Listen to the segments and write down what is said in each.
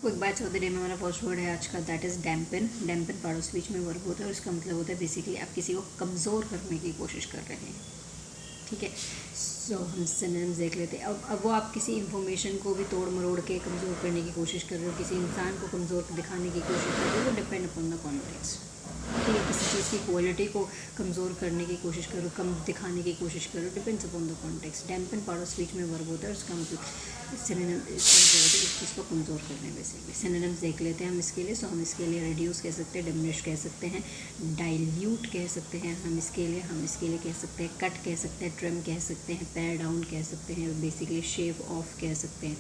Quick batch of the day में हमारा first word है आज का, that is dampen. Dampen part of speech में वर्ब होता है और इसका मतलब होता है बेसिकली आप किसी को कमज़ोर करने की कोशिश कर रहे हैं, ठीक है। सो हम सिनोनिम्स देख लेते हैं। अब वो आप किसी इन्फॉर्मेशन को भी तोड़ मरोड़ के कमज़ोर करने की कोशिश कर रहे हो, किसी इंसान को कमज़ोर दिखाने की कोशिश कर रहे हो, वो डिपेंड अपॉन द कॉन्टेक्स्ट, ठीक है। किसी चीज़ की क्वालिटी को कमज़ोर करने की कोशिश करो, कम दिखाने की कोशिश करो, depends upon the context. Dampen part of speech में वर्ब होता है और उसका मतलब सिनोनिम इसका मतलब होता है इस चीज़ को कमज़ोर करने बेसिकली। सिनोनिम्स देख लेते हैं हम इसके लिए। सो हम इसके लिए रिड्यूस कह सकते हैं, डिमिनिश कह सकते हैं, डाइल्यूट कह सकते हैं हम इसके लिए कह सकते हैं, कट कह सकते हैं, ट्रिम कह सकते हैं, पैर डाउन कह सकते हैं, बेसिकली शेव ऑफ कह सकते हैं,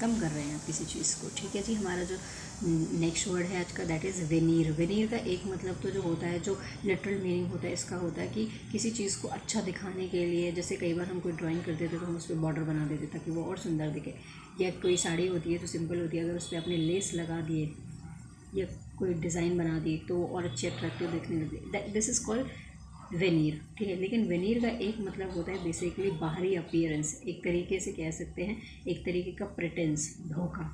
कम कर रहे हैं आप किसी चीज़ को, ठीक है जी। हमारा जो नेक्स्ट वर्ड है आज का, दैट इज़ वेनीर। वेनीर का एक मतलब तो जो होता है, जो लिटरल मीनिंग होता है इसका होता है कि किसी चीज़ को अच्छा दिखाने के लिए, जैसे कई बार हम कोई ड्राइंग करते थे तो हम उस पर बॉर्डर बना देते ताकि वो और सुंदर दिखे, या कोई साड़ी होती है तो सिंपल होती है, अगर उस पर आपने लेस लगा दिए या कोई डिज़ाइन बना दी तो और अच्छे अट्रैक्टिव दिखने लगती, दिस इज़ कॉल्ड वेनीर, ठीक है। लेकिन वेनीर का एक मतलब होता है बेसिकली बाहरी अपीयरेंस, एक तरीके से कह सकते हैं एक तरीके का प्रिटेंस, धोखा,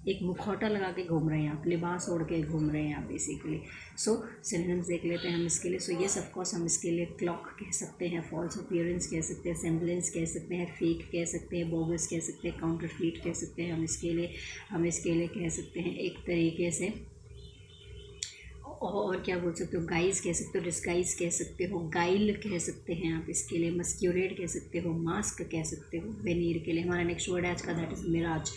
एक मुखौटा लगा के घूम रहे हैं आप, लिबास ओढ़ के घूम रहे हैं आप बेसिकली। सो सिनोनिम्स देख लेते हैं हम इसके लिए। सो येस ऑफ कोर्स हम इसके लिए क्लॉक कह सकते हैं, फॉल्स अपीयरेंस कह सकते हैं, सेम्बलेंस कह सकते हैं, फेक कह सकते हैं, बोगस कह सकते हैं, काउंटरफीट कह सकते हैं हम इसके लिए कह सकते हैं एक तरीके से, और क्या बोल सकते हो, गाइज कह सकते हो, डिस्गाइज कह सकते हो, गाइल कह सकते हैं आप इसके लिए, मस्क्यूरेट कह सकते हो, मास्क कह सकते हो वेनीर के लिए। हमारा नेक्स्ट वर्ड है आज का, दैट इज़ मिराज।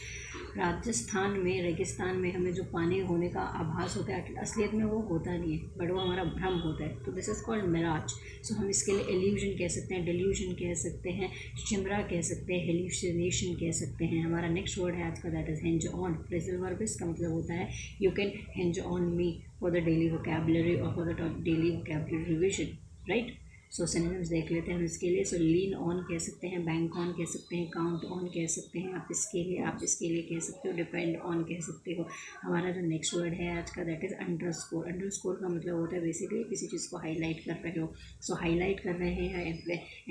राजस्थान में रेगिस्तान में हमें जो पानी होने का आभास होता है, असलियत में वो होता नहीं है, बट वो हमारा भ्रम होता है, तो दिस इज़ कॉल्ड मिराज। सो हम इसके लिए एल्यूजन कह सकते हैं, डिल्यूजन कह सकते हैं, शिमरा कह सकते हैं, हेल्यूसिनेशन कह सकते हैं। हमारा नेक्स्ट वर्ड है आज का, that is hinge on. Phrasal verb, इसका मतलब होता है you can hinge on me for the daily vocabulary or for the daily vocabulary revision, right? So synonyms देख लेते हैं हम इसके लिए। सो लीन ऑन कह सकते हैं, बैंक ऑन कह सकते हैं, काउंट ऑन कह सकते हैं आप इसके लिए कह सकते हो, डिपेंड ऑन कह सकते हो। हमारा जो नेक्स्ट वर्ड है आज का, दैट इज़ अंडरस्कोर। अंडरस्कोर का मतलब होता है बेसिकली किसी चीज़ को हाईलाइट कर रहे हो। सो हाईलाइट कर रहे हैं,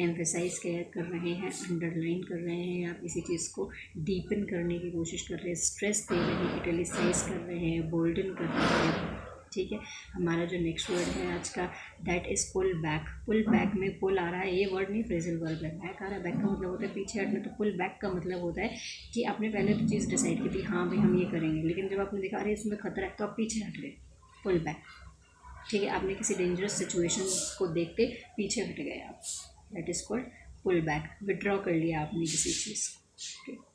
एम्फेसाइज कर रहे हैं, अंडरलाइन कर रहे हैं आप किसी चीज़ को, डीपन करने की कोशिश कर रहे हैं, स्ट्रेस दे रहे हैं, इटैलिसाइज कर रहे हैं, बोल्डन कर रहे हैं, ठीक है। हमारा जो नेक्स्ट वर्ड है आज का, that is pull back. Pull back में पुल आ रहा है, ये वर्ड नहीं फ्रेजल वर्ब है, बैक आ रहा है। बैक का मतलब होता है पीछे हटना, तो पुल बैक का मतलब होता है कि आपने पहले तो चीज़ डिसाइड की थी, हाँ भाई हम ये करेंगे, लेकिन जब आपने देखा अरे इसमें खतरा है तो आप पीछे हट गए, पुल बैक, ठीक है। आपने किसी डेंजरस सिचुएशन को देखते पीछे हट गए आप, that is called pull back. Withdraw कर लिया आपने किसी चीज़ को, ठीक है।